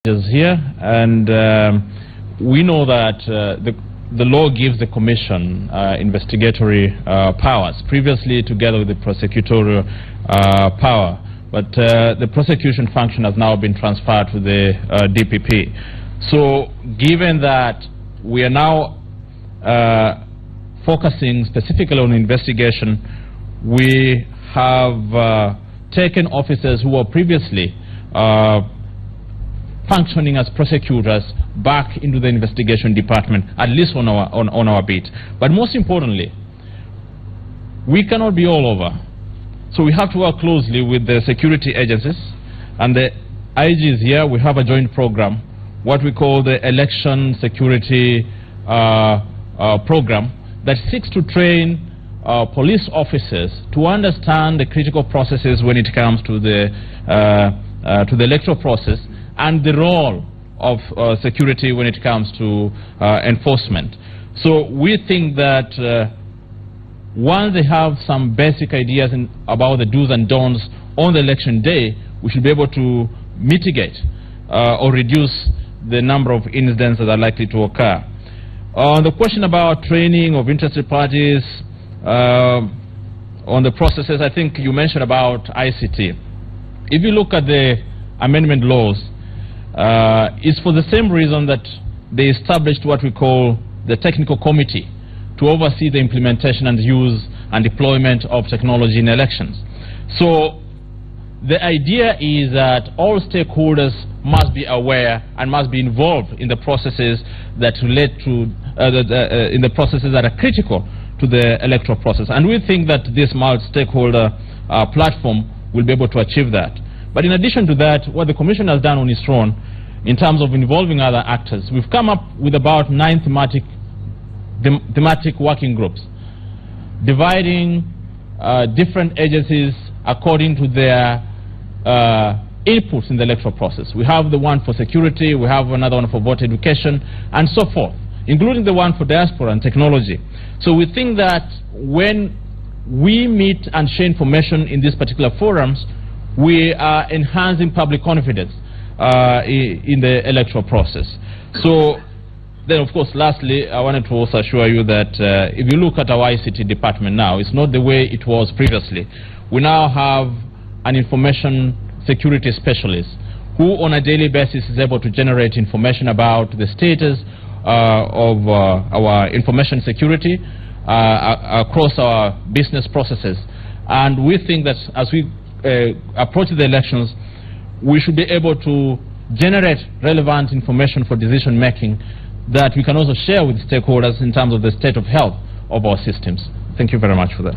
is here, and we know that the law gives the Commission investigatory powers, previously together with the prosecutorial power, but the prosecution function has now been transferred to the DPP. So given that we are now focusing specifically on investigation, we have taken officers who were previously functioning as prosecutors back into the investigation department, at least on our beat. But most importantly, we cannot be all over. So we have to work closely with the security agencies, and the IG is here. We have a joint program, what we call the election security program, that seeks to train police officers to understand the critical processes when it comes to the electoral process, and the role of security when it comes to enforcement. So we think that once they have some basic ideas about the do's and don'ts on the election day, we should be able to mitigate or reduce the number of incidents that are likely to occur. On the question about training of interested parties on the processes, I think you mentioned about ICT. If you look at the amendment laws, it's for the same reason that they established what we call the technical committee to oversee the implementation and use and deployment of technology in elections. So the idea is that all stakeholders must be aware and must be involved in the processes that relate to in the processes that are critical to the electoral process. And we think that this multi-stakeholder platform will be able to achieve that. But in addition to that, what the Commission has done on its own, in terms of involving other actors, we've come up with about 9 thematic working groups, dividing different agencies according to their inputs in the electoral process. We have the one for security, we have another one for voter education, and so forth, including the one for diaspora and technology. So we think that when we meet and share information in these particular forums, we are enhancing public confidence in the electoral process. So then, of course, lastly, I wanted to also assure you that if you look at our ICT department now, it's not the way it was previously. We now have an information security specialist who on a daily basis is able to generate information about the status of our information security across our business processes. And we think that as we approach the elections, we should be able to generate relevant information for decision making that we can also share with stakeholders in terms of the state of health of our systems. Thank you very much for that.